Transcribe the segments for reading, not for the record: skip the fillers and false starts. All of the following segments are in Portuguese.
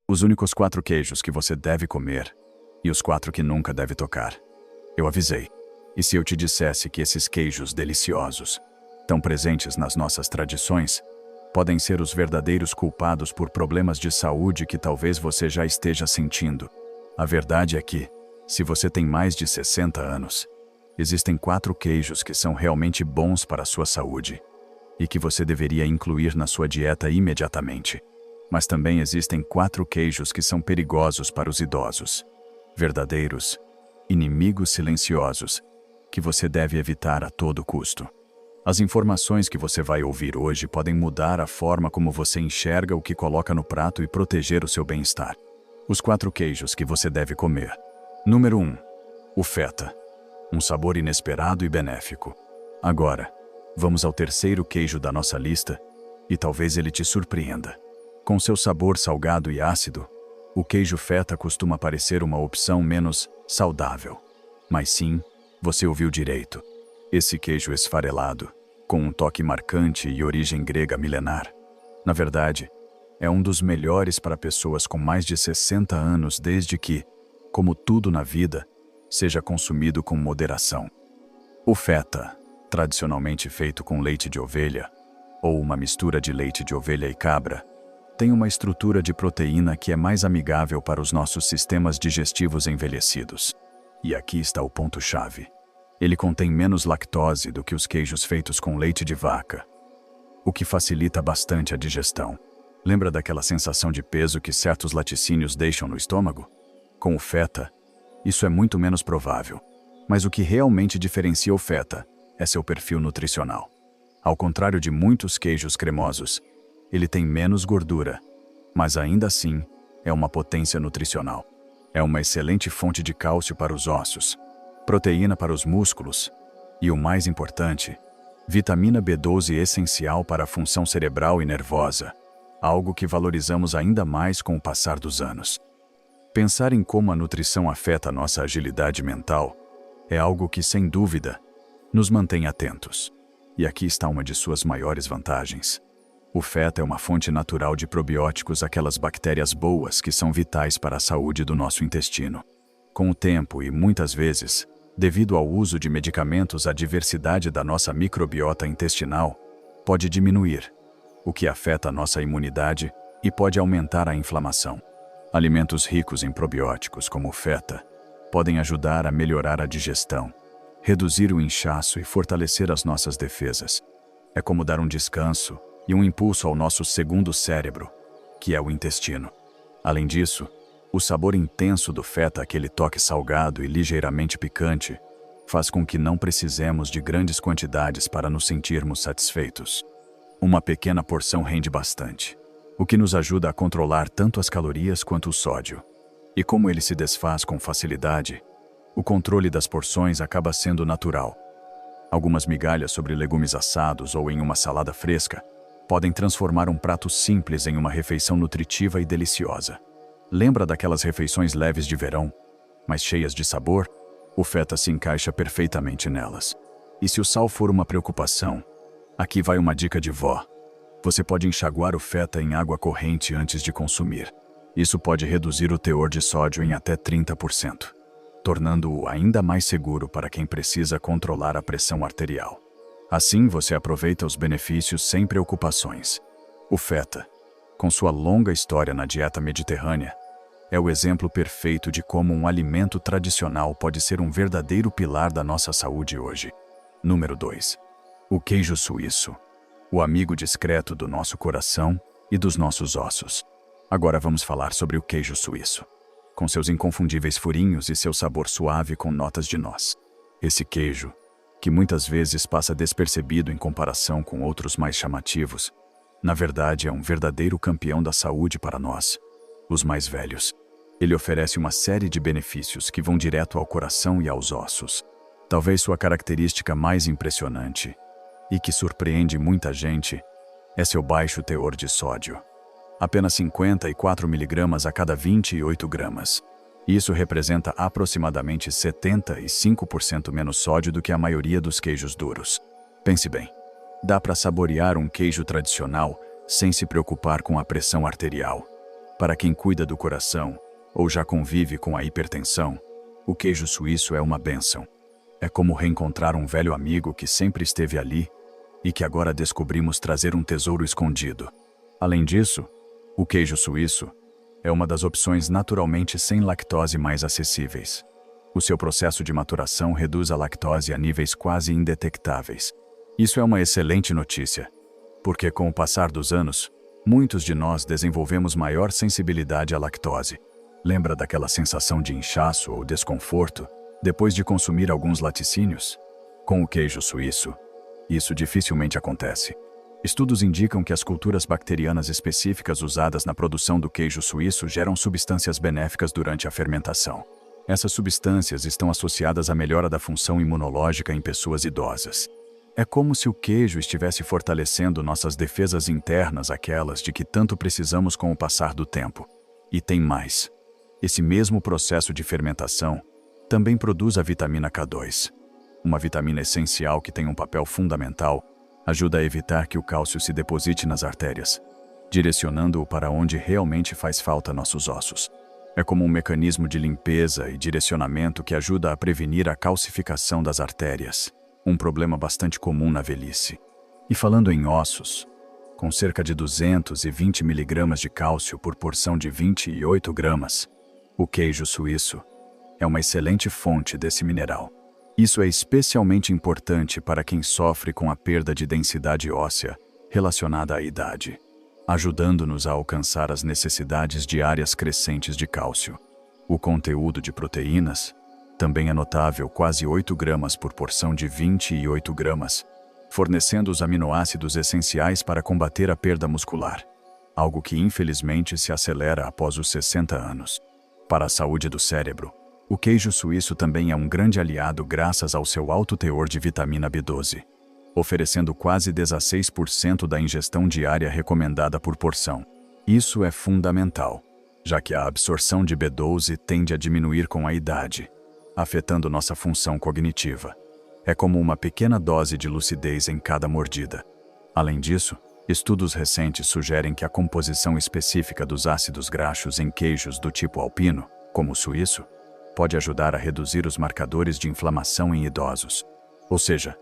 Os únicos 4 queijos que você deve comer e os 4 que nunca deve tocar. Eu avisei. E se eu te dissesse que esses queijos deliciosos, tão presentes nas nossas tradições, podem ser os verdadeiros culpados por problemas de saúde que talvez você já esteja sentindo? A verdade é que, se você tem mais de 60 anos, existem 4 queijos que são realmente bons para a sua saúde e que você deveria incluir na sua dieta imediatamente. Mas também existem 4 queijos que são perigosos para os idosos. Verdadeiros inimigos silenciosos que você deve evitar a todo custo. As informações que você vai ouvir hoje podem mudar a forma como você enxerga o que coloca no prato e proteger o seu bem-estar. Os 4 queijos que você deve comer. Número 1. O feta. Um sabor inesperado e benéfico. Agora, vamos ao terceiro queijo da nossa lista e talvez ele te surpreenda. Com seu sabor salgado e ácido, o queijo feta costuma parecer uma opção menos saudável. Mas sim, você ouviu direito. Esse queijo esfarelado, com um toque marcante e origem grega milenar, na verdade, é um dos melhores para pessoas com mais de 60 anos desde que, como tudo na vida, seja consumido com moderação. O feta, tradicionalmente feito com leite de ovelha, ou uma mistura de leite de ovelha e cabra, tem uma estrutura de proteína que é mais amigável para os nossos sistemas digestivos envelhecidos. E aqui está o ponto-chave. Ele contém menos lactose do que os queijos feitos com leite de vaca, o que facilita bastante a digestão. Lembra daquela sensação de peso que certos laticínios deixam no estômago? Com o feta, isso é muito menos provável. Mas o que realmente diferencia o feta é seu perfil nutricional. Ao contrário de muitos queijos cremosos, ele tem menos gordura, mas ainda assim é uma potência nutricional. É uma excelente fonte de cálcio para os ossos, proteína para os músculos e, o mais importante, vitamina B12 essencial para a função cerebral e nervosa, algo que valorizamos ainda mais com o passar dos anos. Pensar em como a nutrição afeta a nossa agilidade mental é algo que, sem dúvida, nos mantém atentos. E aqui está uma de suas maiores vantagens. O feta é uma fonte natural de probióticos, aquelas bactérias boas que são vitais para a saúde do nosso intestino. Com o tempo e muitas vezes, devido ao uso de medicamentos, a diversidade da nossa microbiota intestinal pode diminuir, o que afeta a nossa imunidade e pode aumentar a inflamação. Alimentos ricos em probióticos, como o feta, podem ajudar a melhorar a digestão, reduzir o inchaço e fortalecer as nossas defesas. É como dar um descanso e um impulso ao nosso segundo cérebro, que é o intestino. Além disso, o sabor intenso do feta, aquele toque salgado e ligeiramente picante, faz com que não precisemos de grandes quantidades para nos sentirmos satisfeitos. Uma pequena porção rende bastante, o que nos ajuda a controlar tanto as calorias quanto o sódio. E como ele se desfaz com facilidade, o controle das porções acaba sendo natural. Algumas migalhas sobre legumes assados ou em uma salada fresca podem transformar um prato simples em uma refeição nutritiva e deliciosa. Lembra daquelas refeições leves de verão, mas cheias de sabor? O feta se encaixa perfeitamente nelas. E se o sal for uma preocupação, aqui vai uma dica de vó. Você pode enxaguar o feta em água corrente antes de consumir. Isso pode reduzir o teor de sódio em até 30%, tornando-o ainda mais seguro para quem precisa controlar a pressão arterial. Assim, você aproveita os benefícios sem preocupações. O feta, com sua longa história na dieta mediterrânea, é o exemplo perfeito de como um alimento tradicional pode ser um verdadeiro pilar da nossa saúde hoje. Número 2. O queijo suíço, o amigo discreto do nosso coração e dos nossos ossos. Agora vamos falar sobre o queijo suíço, com seus inconfundíveis furinhos e seu sabor suave com notas de noz. Esse queijo, que muitas vezes passa despercebido em comparação com outros mais chamativos, na verdade é um verdadeiro campeão da saúde para nós, os mais velhos. Ele oferece uma série de benefícios que vão direto ao coração e aos ossos. Talvez sua característica mais impressionante, e que surpreende muita gente, é seu baixo teor de sódio. Apenas 54 mg a cada 28 gramas. Isso representa aproximadamente 75% menos sódio do que a maioria dos queijos duros. Pense bem, dá para saborear um queijo tradicional sem se preocupar com a pressão arterial. Para quem cuida do coração ou já convive com a hipertensão, o queijo suíço é uma bênção. É como reencontrar um velho amigo que sempre esteve ali e que agora descobrimos trazer um tesouro escondido. Além disso, o queijo suíço é uma das opções naturalmente sem lactose mais acessíveis. O seu processo de maturação reduz a lactose a níveis quase indetectáveis. Isso é uma excelente notícia, porque com o passar dos anos, muitos de nós desenvolvemos maior sensibilidade à lactose. Lembra daquela sensação de inchaço ou desconforto depois de consumir alguns laticínios? Com o queijo suíço, isso dificilmente acontece. Estudos indicam que as culturas bacterianas específicas usadas na produção do queijo suíço geram substâncias benéficas durante a fermentação. Essas substâncias estão associadas à melhora da função imunológica em pessoas idosas. É como se o queijo estivesse fortalecendo nossas defesas internas, aquelas de que tanto precisamos com o passar do tempo. E tem mais. Esse mesmo processo de fermentação também produz a vitamina K2. Uma vitamina essencial que tem um papel fundamental, ajuda a evitar que o cálcio se deposite nas artérias, direcionando-o para onde realmente faz falta nossos ossos. É como um mecanismo de limpeza e direcionamento que ajuda a prevenir a calcificação das artérias, um problema bastante comum na velhice. E falando em ossos, com cerca de 220 mg de cálcio por porção de 28 gramas, o queijo suíço é uma excelente fonte desse mineral. Isso é especialmente importante para quem sofre com a perda de densidade óssea relacionada à idade, ajudando-nos a alcançar as necessidades diárias crescentes de cálcio. O conteúdo de proteínas também é notável, quase 8 gramas por porção de 28 gramas, fornecendo os aminoácidos essenciais para combater a perda muscular, algo que infelizmente se acelera após os 60 anos. Para a saúde do cérebro, o queijo suíço também é um grande aliado graças ao seu alto teor de vitamina B12, oferecendo quase 16% da ingestão diária recomendada por porção. Isso é fundamental, já que a absorção de B12 tende a diminuir com a idade, afetando nossa função cognitiva. É como uma pequena dose de lucidez em cada mordida. Além disso, estudos recentes sugerem que a composição específica dos ácidos graxos em queijos do tipo alpino, como o suíço, pode ajudar a reduzir os marcadores de inflamação em idosos. Ou seja,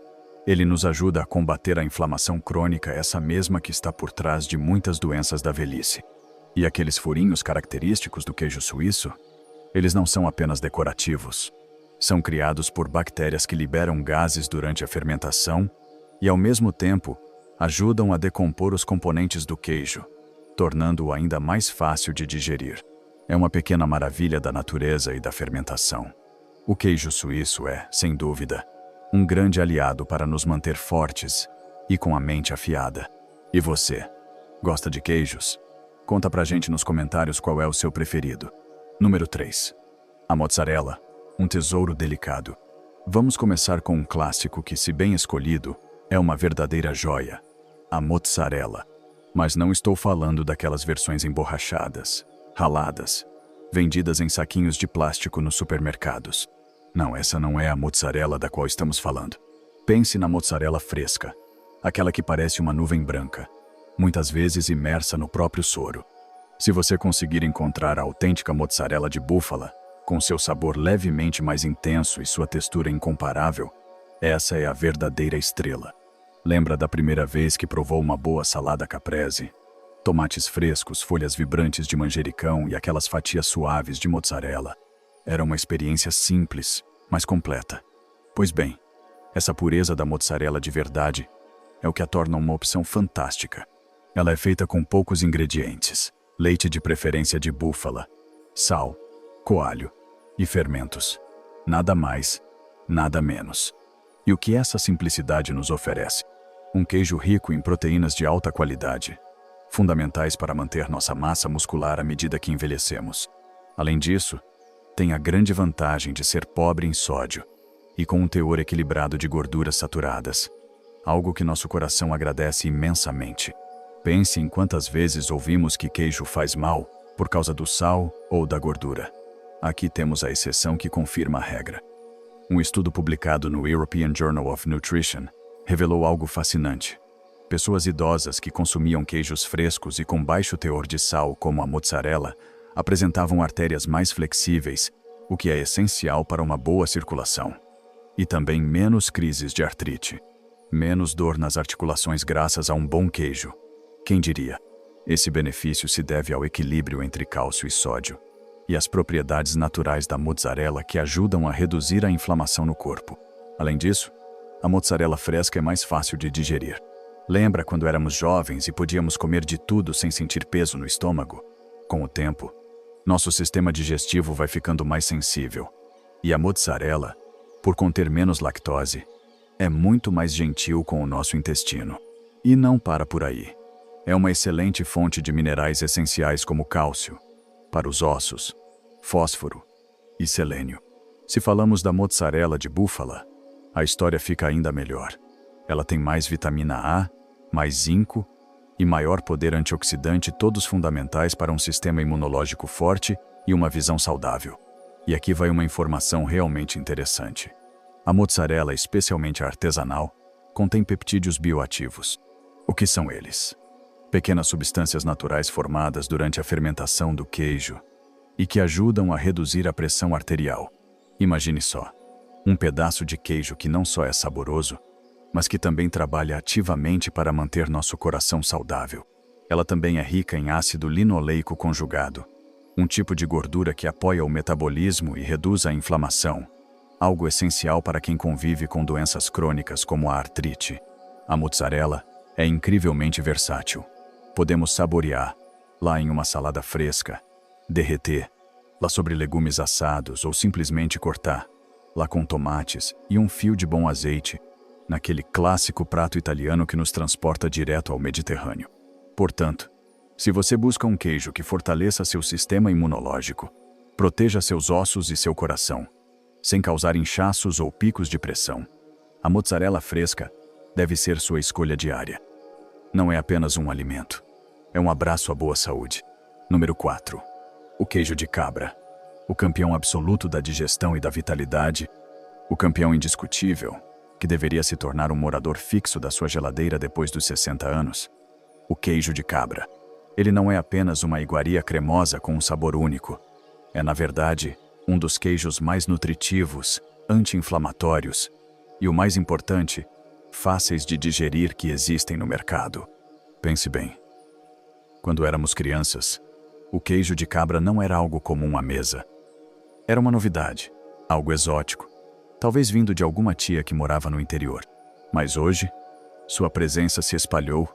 ele nos ajuda a combater a inflamação crônica, essa mesma que está por trás de muitas doenças da velhice. E aqueles furinhos característicos do queijo suíço, eles não são apenas decorativos. São criados por bactérias que liberam gases durante a fermentação e, ao mesmo tempo, ajudam a decompor os componentes do queijo, tornando-o ainda mais fácil de digerir. É uma pequena maravilha da natureza e da fermentação. O queijo suíço é, sem dúvida, um grande aliado para nos manter fortes e com a mente afiada. E você, gosta de queijos? Conta pra gente nos comentários qual é o seu preferido. Número 3. A mozzarella, um tesouro delicado. Vamos começar com um clássico que, se bem escolhido, é uma verdadeira joia: a mozzarella. Mas não estou falando daquelas versões emborrachadas, raladas, vendidas em saquinhos de plástico nos supermercados. Não, essa não é a mozzarella da qual estamos falando. Pense na mozzarella fresca, aquela que parece uma nuvem branca, muitas vezes imersa no próprio soro. Se você conseguir encontrar a autêntica mozzarella de búfala, com seu sabor levemente mais intenso e sua textura incomparável, essa é a verdadeira estrela. Lembra da primeira vez que provou uma boa salada caprese? Tomates frescos, folhas vibrantes de manjericão e aquelas fatias suaves de mozzarella. Era uma experiência simples, mas completa. Pois bem, essa pureza da mozzarella de verdade é o que a torna uma opção fantástica. Ela é feita com poucos ingredientes: leite de preferência de búfala, sal, coalho e fermentos. Nada mais, nada menos. E o que essa simplicidade nos oferece? Um queijo rico em proteínas de alta qualidade, fundamentais para manter nossa massa muscular à medida que envelhecemos. Além disso, tem a grande vantagem de ser pobre em sódio e com um teor equilibrado de gorduras saturadas, algo que nosso coração agradece imensamente. Pense em quantas vezes ouvimos que queijo faz mal por causa do sal ou da gordura. Aqui temos a exceção que confirma a regra. Um estudo publicado no European Journal of Nutrition revelou algo fascinante. Pessoas idosas que consumiam queijos frescos e com baixo teor de sal, como a mozzarella, apresentavam artérias mais flexíveis, o que é essencial para uma boa circulação. E também menos crises de artrite. Menos dor nas articulações graças a um bom queijo. Quem diria? Esse benefício se deve ao equilíbrio entre cálcio e sódio e às propriedades naturais da mozzarella que ajudam a reduzir a inflamação no corpo. Além disso, a mozzarella fresca é mais fácil de digerir. Lembra quando éramos jovens e podíamos comer de tudo sem sentir peso no estômago? Com o tempo, nosso sistema digestivo vai ficando mais sensível. E a mozzarella, por conter menos lactose, é muito mais gentil com o nosso intestino. E não para por aí. É uma excelente fonte de minerais essenciais como cálcio, para os ossos, fósforo e selênio. Se falamos da mozzarella de búfala, a história fica ainda melhor. Ela tem mais vitamina A, mais zinco e maior poder antioxidante, todos fundamentais para um sistema imunológico forte e uma visão saudável. E aqui vai uma informação realmente interessante. A mozzarella, especialmente a artesanal, contém peptídeos bioativos. O que são eles? Pequenas substâncias naturais formadas durante a fermentação do queijo e que ajudam a reduzir a pressão arterial. Imagine só, um pedaço de queijo que não só é saboroso, mas que também trabalha ativamente para manter nosso coração saudável. Ela também é rica em ácido linoleico conjugado, um tipo de gordura que apoia o metabolismo e reduz a inflamação, algo essencial para quem convive com doenças crônicas como a artrite. A mozzarella é incrivelmente versátil. Podemos saborear, lá em uma salada fresca, derreter, lá sobre legumes assados ou simplesmente cortar, lá com tomates e um fio de bom azeite, naquele clássico prato italiano que nos transporta direto ao Mediterrâneo. Portanto, se você busca um queijo que fortaleça seu sistema imunológico, proteja seus ossos e seu coração, sem causar inchaços ou picos de pressão, a mozzarella fresca deve ser sua escolha diária. Não é apenas um alimento, é um abraço à boa saúde. Número 4. O queijo de cabra. O campeão absoluto da digestão e da vitalidade, o campeão indiscutível, que deveria se tornar um morador fixo da sua geladeira depois dos 60 anos. O queijo de cabra. Ele não é apenas uma iguaria cremosa com um sabor único. É, na verdade, um dos queijos mais nutritivos, anti-inflamatórios e, o mais importante, fáceis de digerir que existem no mercado. Pense bem. Quando éramos crianças, o queijo de cabra não era algo comum à mesa. Era uma novidade, algo exótico, talvez vindo de alguma tia que morava no interior. Mas hoje, sua presença se espalhou,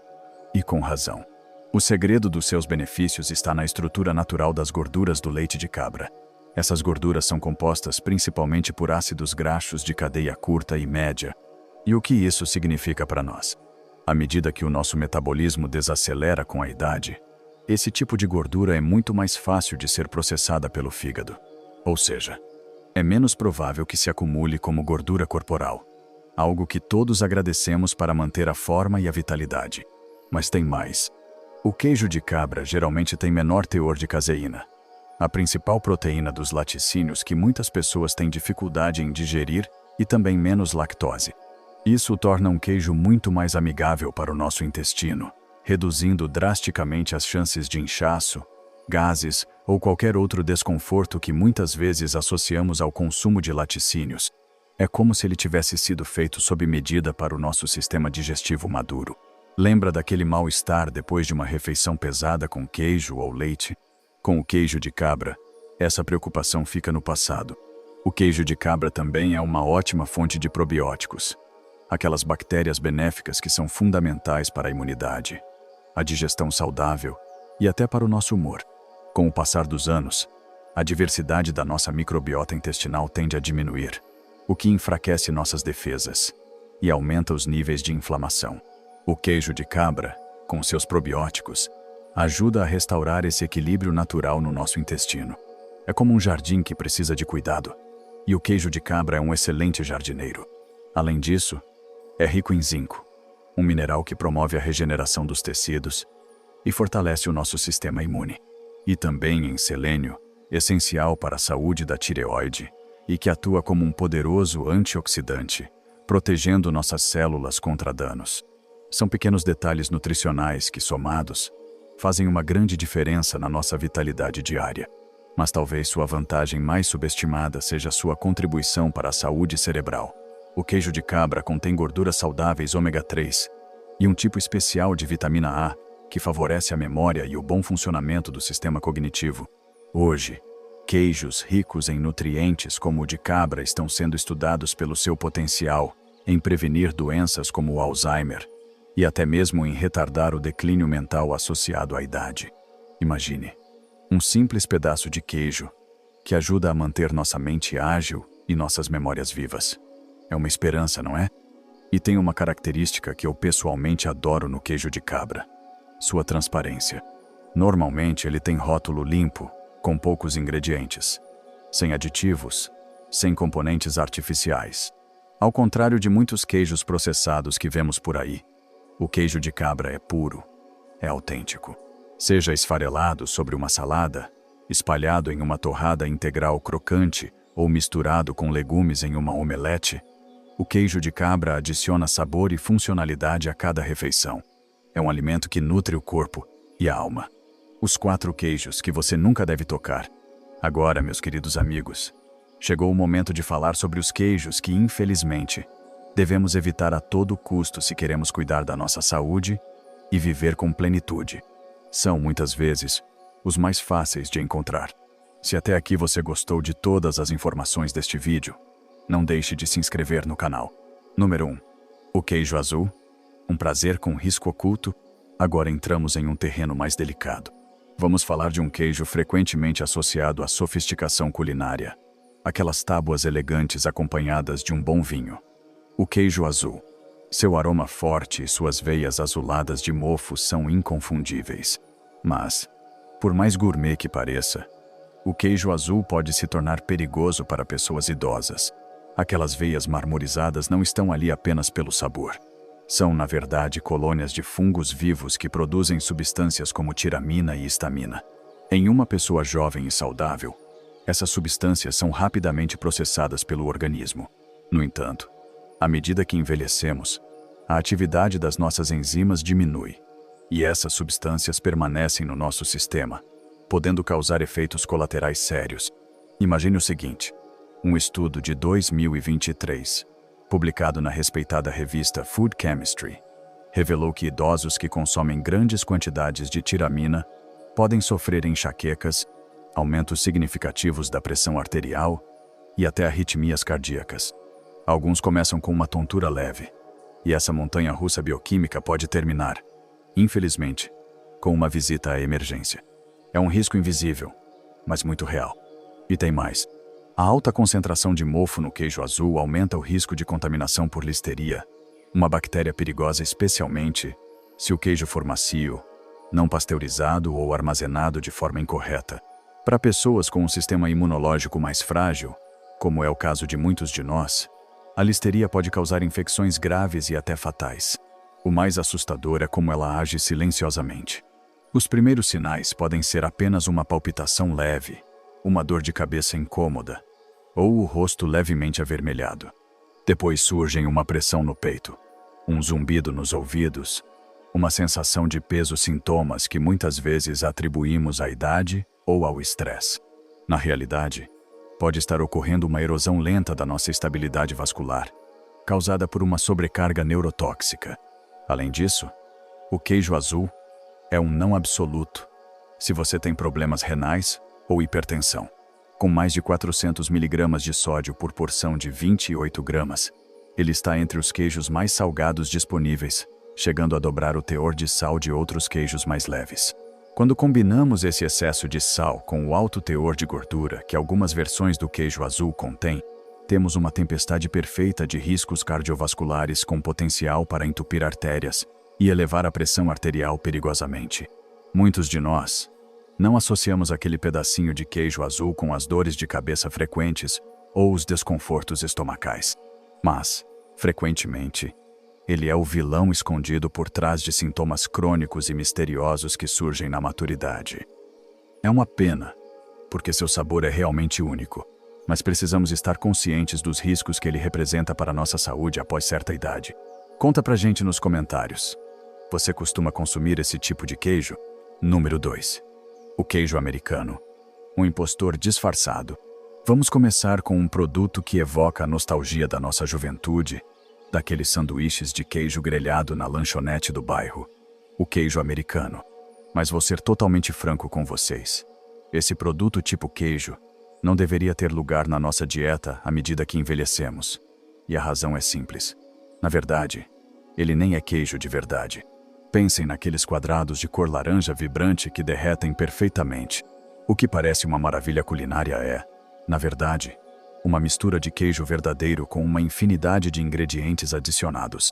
e com razão. O segredo dos seus benefícios está na estrutura natural das gorduras do leite de cabra. Essas gorduras são compostas principalmente por ácidos graxos de cadeia curta e média. E o que isso significa para nós? À medida que o nosso metabolismo desacelera com a idade, esse tipo de gordura é muito mais fácil de ser processada pelo fígado. Ou seja, é menos provável que se acumule como gordura corporal, algo que todos agradecemos para manter a forma e a vitalidade. Mas tem mais. O queijo de cabra geralmente tem menor teor de caseína, a principal proteína dos laticínios que muitas pessoas têm dificuldade em digerir, e também menos lactose. Isso o torna um queijo muito mais amigável para o nosso intestino, reduzindo drasticamente as chances de inchaço, gases ou qualquer outro desconforto que muitas vezes associamos ao consumo de laticínios. É como se ele tivesse sido feito sob medida para o nosso sistema digestivo maduro. Lembra daquele mal-estar depois de uma refeição pesada com queijo ou leite? Com o queijo de cabra, essa preocupação fica no passado. O queijo de cabra também é uma ótima fonte de probióticos, aquelas bactérias benéficas que são fundamentais para a imunidade, a digestão saudável e até para o nosso humor. Com o passar dos anos, a diversidade da nossa microbiota intestinal tende a diminuir, o que enfraquece nossas defesas e aumenta os níveis de inflamação. O queijo de cabra, com seus probióticos, ajuda a restaurar esse equilíbrio natural no nosso intestino. É como um jardim que precisa de cuidado, e o queijo de cabra é um excelente jardineiro. Além disso, é rico em zinco, um mineral que promove a regeneração dos tecidos e fortalece o nosso sistema imune. E também em selênio, essencial para a saúde da tireoide e que atua como um poderoso antioxidante, protegendo nossas células contra danos. São pequenos detalhes nutricionais que, somados, fazem uma grande diferença na nossa vitalidade diária. Mas talvez sua vantagem mais subestimada seja sua contribuição para a saúde cerebral. O queijo de cabra contém gorduras saudáveis ômega 3 e um tipo especial de vitamina A que favorece a memória e o bom funcionamento do sistema cognitivo. Hoje, queijos ricos em nutrientes como o de cabra estão sendo estudados pelo seu potencial em prevenir doenças como o Alzheimer e até mesmo em retardar o declínio mental associado à idade. Imagine, um simples pedaço de queijo que ajuda a manter nossa mente ágil e nossas memórias vivas. É uma esperança, não é? E tem uma característica que eu pessoalmente adoro no queijo de cabra: sua transparência. Normalmente ele tem rótulo limpo, com poucos ingredientes, sem aditivos, sem componentes artificiais. Ao contrário de muitos queijos processados que vemos por aí, o queijo de cabra é puro, é autêntico. Seja esfarelado sobre uma salada, espalhado em uma torrada integral crocante ou misturado com legumes em uma omelete, o queijo de cabra adiciona sabor e funcionalidade a cada refeição. É um alimento que nutre o corpo e a alma. Os 4 queijos que você nunca deve tocar. Agora, meus queridos amigos, chegou o momento de falar sobre os queijos que, infelizmente, devemos evitar a todo custo se queremos cuidar da nossa saúde e viver com plenitude. São, muitas vezes, os mais fáceis de encontrar. Se até aqui você gostou de todas as informações deste vídeo, não deixe de se inscrever no canal. Número 1. O queijo azul. Um prazer com risco oculto. Agora entramos em um terreno mais delicado. Vamos falar de um queijo frequentemente associado à sofisticação culinária. Aquelas tábuas elegantes acompanhadas de um bom vinho. O queijo azul. Seu aroma forte e suas veias azuladas de mofo são inconfundíveis. Mas, por mais gourmet que pareça, o queijo azul pode se tornar perigoso para pessoas idosas. Aquelas veias marmorizadas não estão ali apenas pelo sabor. São, na verdade, colônias de fungos vivos que produzem substâncias como tiramina e histamina. Em uma pessoa jovem e saudável, essas substâncias são rapidamente processadas pelo organismo. No entanto, à medida que envelhecemos, a atividade das nossas enzimas diminui, e essas substâncias permanecem no nosso sistema, podendo causar efeitos colaterais sérios. Imagine o seguinte: um estudo de 2023, publicado na respeitada revista Food Chemistry, revelou que idosos que consomem grandes quantidades de tiramina podem sofrer enxaquecas, aumentos significativos da pressão arterial e até arritmias cardíacas. Alguns começam com uma tontura leve, e essa montanha-russa bioquímica pode terminar, infelizmente, com uma visita à emergência. É um risco invisível, mas muito real. E tem mais. A alta concentração de mofo no queijo azul aumenta o risco de contaminação por listeria, uma bactéria perigosa especialmente se o queijo for macio, não pasteurizado ou armazenado de forma incorreta. Para pessoas com um sistema imunológico mais frágil, como é o caso de muitos de nós, a listeria pode causar infecções graves e até fatais. O mais assustador é como ela age silenciosamente. Os primeiros sinais podem ser apenas uma palpitação leve, uma dor de cabeça incômoda, ou o rosto levemente avermelhado. Depois surgem uma pressão no peito, um zumbido nos ouvidos, uma sensação de peso, sintomas que muitas vezes atribuímos à idade ou ao estresse. Na realidade, pode estar ocorrendo uma erosão lenta da nossa estabilidade vascular, causada por uma sobrecarga neurotóxica. Além disso, o queijo azul é um não absoluto se você tem problemas renais ou hipertensão. Com mais de 400 mg de sódio por porção de 28 gramas, ele está entre os queijos mais salgados disponíveis, chegando a dobrar o teor de sal de outros queijos mais leves. Quando combinamos esse excesso de sal com o alto teor de gordura que algumas versões do queijo azul contêm, temos uma tempestade perfeita de riscos cardiovasculares com potencial para entupir artérias e elevar a pressão arterial perigosamente. Muitos de nós não associamos aquele pedacinho de queijo azul com as dores de cabeça frequentes ou os desconfortos estomacais. Mas, frequentemente, ele é o vilão escondido por trás de sintomas crônicos e misteriosos que surgem na maturidade. É uma pena, porque seu sabor é realmente único, mas precisamos estar conscientes dos riscos que ele representa para a nossa saúde após certa idade. Conta pra gente nos comentários. Você costuma consumir esse tipo de queijo? Número 2. O queijo americano. Um impostor disfarçado. Vamos começar com um produto que evoca a nostalgia da nossa juventude, daqueles sanduíches de queijo grelhado na lanchonete do bairro. O queijo americano. Mas vou ser totalmente franco com vocês. Esse produto tipo queijo não deveria ter lugar na nossa dieta à medida que envelhecemos. E a razão é simples. Na verdade, ele nem é queijo de verdade. Pensem naqueles quadrados de cor laranja vibrante que derretem perfeitamente. O que parece uma maravilha culinária é, na verdade, uma mistura de queijo verdadeiro com uma infinidade de ingredientes adicionados.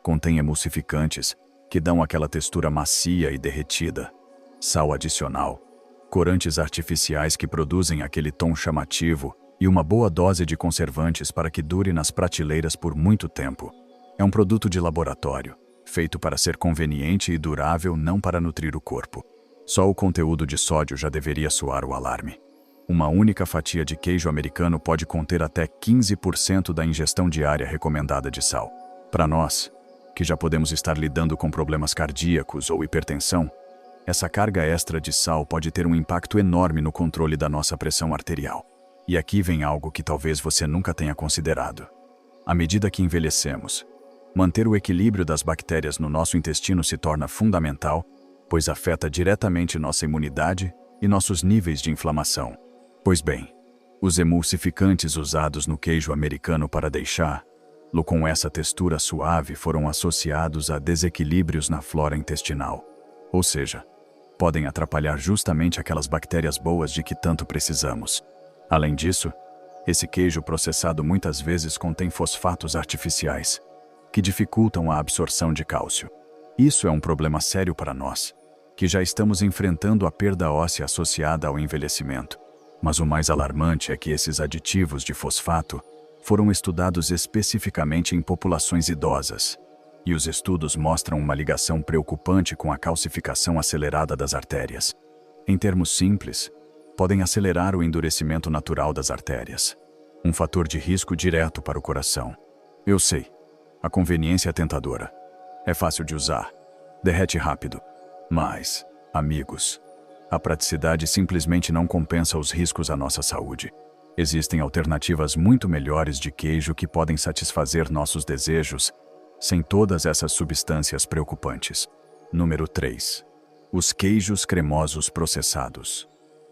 Contém emulsificantes, que dão aquela textura macia e derretida, sal adicional, corantes artificiais que produzem aquele tom chamativo e uma boa dose de conservantes para que dure nas prateleiras por muito tempo. É um produto de laboratório, feito para ser conveniente e durável, não para nutrir o corpo. Só o conteúdo de sódio já deveria soar o alarme. Uma única fatia de queijo americano pode conter até 15% da ingestão diária recomendada de sal. Para nós, que já podemos estar lidando com problemas cardíacos ou hipertensão, essa carga extra de sal pode ter um impacto enorme no controle da nossa pressão arterial. E aqui vem algo que talvez você nunca tenha considerado. À medida que envelhecemos, manter o equilíbrio das bactérias no nosso intestino se torna fundamental, pois afeta diretamente nossa imunidade e nossos níveis de inflamação. Pois bem, os emulsificantes usados no queijo americano para deixá-lo com essa textura suave foram associados a desequilíbrios na flora intestinal. Ou seja, podem atrapalhar justamente aquelas bactérias boas de que tanto precisamos. Além disso, esse queijo processado muitas vezes contém fosfatos artificiais, que dificultam a absorção de cálcio. Isso é um problema sério para nós, que já estamos enfrentando a perda óssea associada ao envelhecimento. Mas o mais alarmante é que esses aditivos de fosfato foram estudados especificamente em populações idosas, e os estudos mostram uma ligação preocupante com a calcificação acelerada das artérias. Em termos simples, podem acelerar o endurecimento natural das artérias, um fator de risco direto para o coração. Eu sei, a conveniência é tentadora. É fácil de usar, derrete rápido. Mas, amigos, a praticidade simplesmente não compensa os riscos à nossa saúde. Existem alternativas muito melhores de queijo que podem satisfazer nossos desejos sem todas essas substâncias preocupantes. Número 3. Os queijos cremosos processados.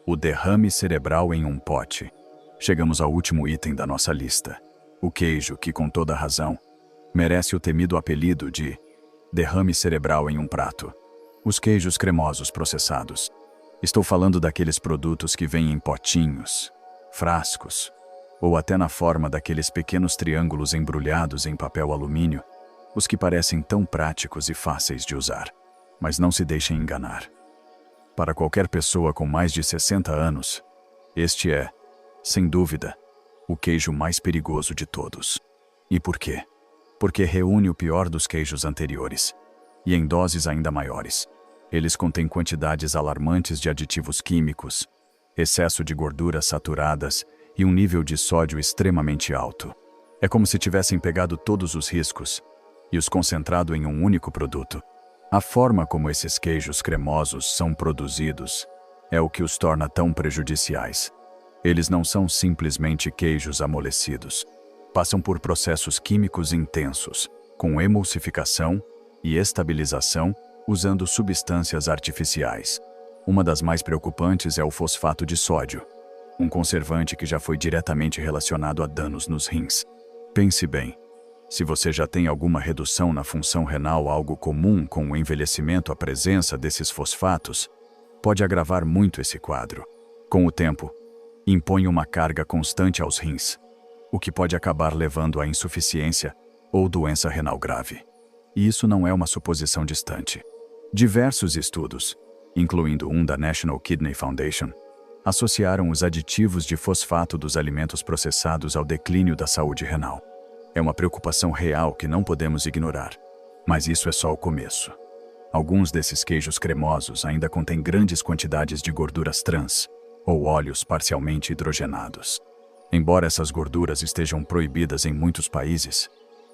O derrame cerebral em um pote. Chegamos ao último item da nossa lista. O queijo que, com toda razão, merece o temido apelido de derrame cerebral em um prato. Os queijos cremosos processados. Estou falando daqueles produtos que vêm em potinhos, frascos, ou até na forma daqueles pequenos triângulos embrulhados em papel alumínio, os que parecem tão práticos e fáceis de usar. Mas não se deixem enganar. Para qualquer pessoa com mais de 60 anos, este é, sem dúvida, o queijo mais perigoso de todos. E por quê? Porque reúne o pior dos queijos anteriores, e em doses ainda maiores. Eles contêm quantidades alarmantes de aditivos químicos, excesso de gorduras saturadas e um nível de sódio extremamente alto. É como se tivessem pegado todos os riscos e os concentrado em um único produto. A forma como esses queijos cremosos são produzidos é o que os torna tão prejudiciais. Eles não são simplesmente queijos amolecidos. Passam por processos químicos intensos, com emulsificação e estabilização, usando substâncias artificiais. Uma das mais preocupantes é o fosfato de sódio, um conservante que já foi diretamente relacionado a danos nos rins. Pense bem, se você já tem alguma redução na função renal, algo comum com o envelhecimento, a presença desses fosfatos pode agravar muito esse quadro. Com o tempo, impõe uma carga constante aos rins, o que pode acabar levando à insuficiência ou doença renal grave. E isso não é uma suposição distante. Diversos estudos, incluindo um da National Kidney Foundation, associaram os aditivos de fosfato dos alimentos processados ao declínio da saúde renal. É uma preocupação real que não podemos ignorar. Mas isso é só o começo. Alguns desses queijos cremosos ainda contêm grandes quantidades de gorduras trans, ou óleos parcialmente hidrogenados. Embora essas gorduras estejam proibidas em muitos países,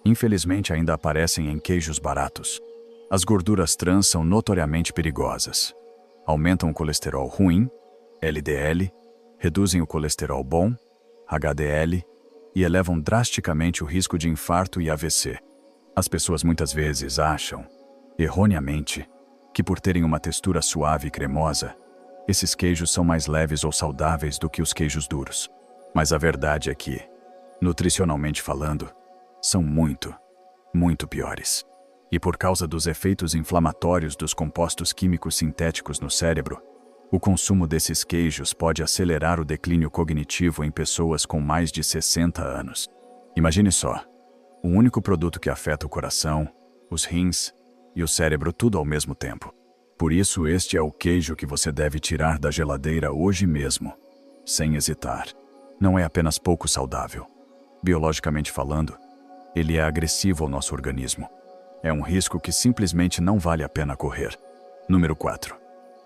Infelizmente, ainda aparecem em queijos baratos. As gorduras trans são notoriamente perigosas. Aumentam o colesterol ruim, LDL, reduzem o colesterol bom, HDL, e elevam drasticamente o risco de infarto e AVC. As pessoas muitas vezes acham, erroneamente, que por terem uma textura suave e cremosa, esses queijos são mais leves ou saudáveis do que os queijos duros. Mas a verdade é que, nutricionalmente falando, são muito, muito piores. E por causa dos efeitos inflamatórios dos compostos químicos sintéticos no cérebro, o consumo desses queijos pode acelerar o declínio cognitivo em pessoas com mais de 60 anos. Imagine só, o único produto que afeta o coração, os rins e o cérebro tudo ao mesmo tempo. Por isso, este é o queijo que você deve tirar da geladeira hoje mesmo, sem hesitar. Não é apenas pouco saudável. Biologicamente falando, ele é agressivo ao nosso organismo. É um risco que simplesmente não vale a pena correr. Número 4.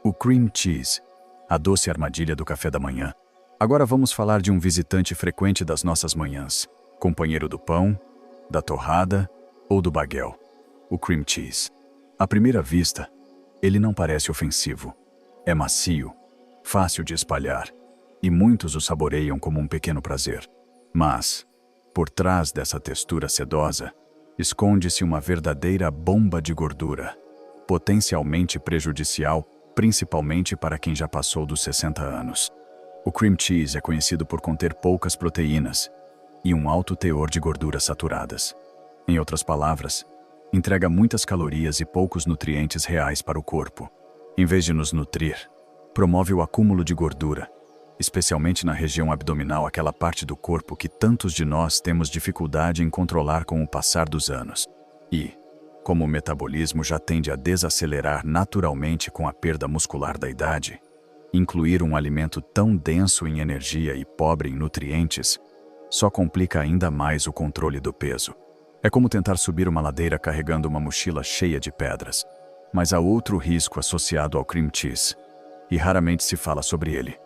O cream cheese, a doce armadilha do café da manhã. Agora vamos falar de um visitante frequente das nossas manhãs, companheiro do pão, da torrada ou do baguel. O cream cheese. À primeira vista, ele não parece ofensivo. É macio, fácil de espalhar, e muitos o saboreiam como um pequeno prazer. Mas, por trás dessa textura sedosa, esconde-se uma verdadeira bomba de gordura, potencialmente prejudicial, principalmente para quem já passou dos 60 anos. O cream cheese é conhecido por conter poucas proteínas e um alto teor de gorduras saturadas. Em outras palavras, entrega muitas calorias e poucos nutrientes reais para o corpo. Em vez de nos nutrir, promove o acúmulo de gordura, especialmente na região abdominal, aquela parte do corpo que tantos de nós temos dificuldade em controlar com o passar dos anos. E, como o metabolismo já tende a desacelerar naturalmente com a perda muscular da idade, incluir um alimento tão denso em energia e pobre em nutrientes só complica ainda mais o controle do peso. É como tentar subir uma ladeira carregando uma mochila cheia de pedras. Mas há outro risco associado ao cream cheese, e raramente se fala sobre ele: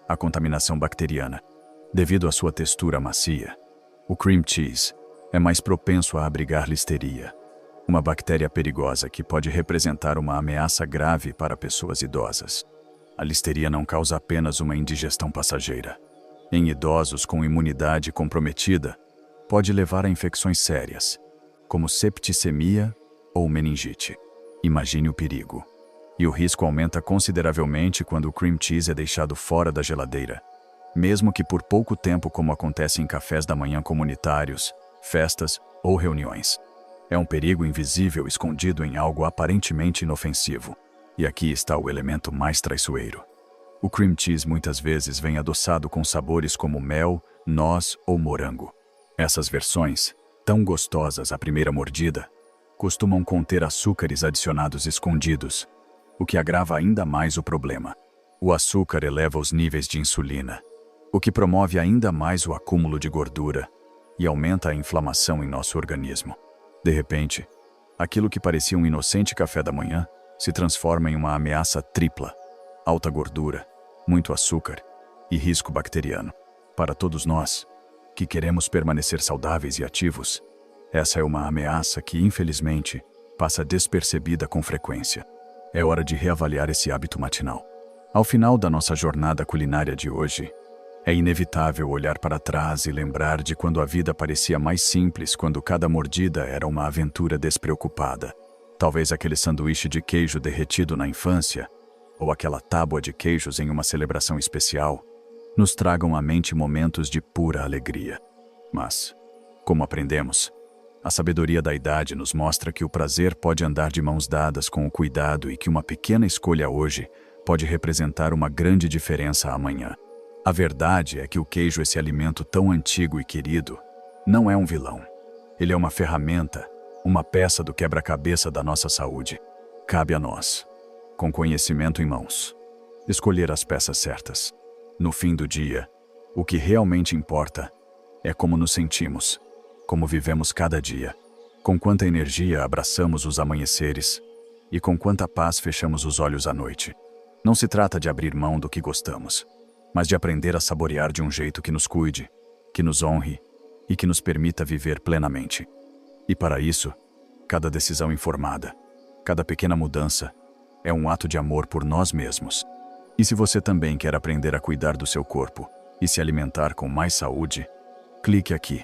a contaminação bacteriana. Devido à sua textura macia, o cream cheese é mais propenso a abrigar listeria, uma bactéria perigosa que pode representar uma ameaça grave para pessoas idosas. A listeria não causa apenas uma indigestão passageira. Em idosos com imunidade comprometida, pode levar a infecções sérias, como septicemia ou meningite. Imagine o perigo. E o risco aumenta consideravelmente quando o cream cheese é deixado fora da geladeira, mesmo que por pouco tempo, como acontece em cafés da manhã comunitários, festas ou reuniões. É um perigo invisível escondido em algo aparentemente inofensivo. E aqui está o elemento mais traiçoeiro. O cream cheese muitas vezes vem adoçado com sabores como mel, noz ou morango. Essas versões, tão gostosas à primeira mordida, costumam conter açúcares adicionados escondidos, o que agrava ainda mais o problema. O açúcar eleva os níveis de insulina, o que promove ainda mais o acúmulo de gordura e aumenta a inflamação em nosso organismo. De repente, aquilo que parecia um inocente café da manhã se transforma em uma ameaça tripla: alta gordura, muito açúcar e risco bacteriano. Para todos nós, que queremos permanecer saudáveis e ativos, essa é uma ameaça que, infelizmente, passa despercebida com frequência. É hora de reavaliar esse hábito matinal. Ao final da nossa jornada culinária de hoje, é inevitável olhar para trás e lembrar de quando a vida parecia mais simples, quando cada mordida era uma aventura despreocupada. Talvez aquele sanduíche de queijo derretido na infância, ou aquela tábua de queijos em uma celebração especial, nos tragam à mente momentos de pura alegria. Mas, como aprendemos, a sabedoria da idade nos mostra que o prazer pode andar de mãos dadas com o cuidado e que uma pequena escolha hoje pode representar uma grande diferença amanhã. A verdade é que o queijo, esse alimento tão antigo e querido, não é um vilão. Ele é uma ferramenta, uma peça do quebra-cabeça da nossa saúde. Cabe a nós, com conhecimento em mãos, escolher as peças certas. No fim do dia, o que realmente importa é como nos sentimos, como vivemos cada dia, com quanta energia abraçamos os amanheceres e com quanta paz fechamos os olhos à noite. Não se trata de abrir mão do que gostamos, mas de aprender a saborear de um jeito que nos cuide, que nos honre e que nos permita viver plenamente. E para isso, cada decisão informada, cada pequena mudança, é um ato de amor por nós mesmos. E se você também quer aprender a cuidar do seu corpo e se alimentar com mais saúde, clique aqui.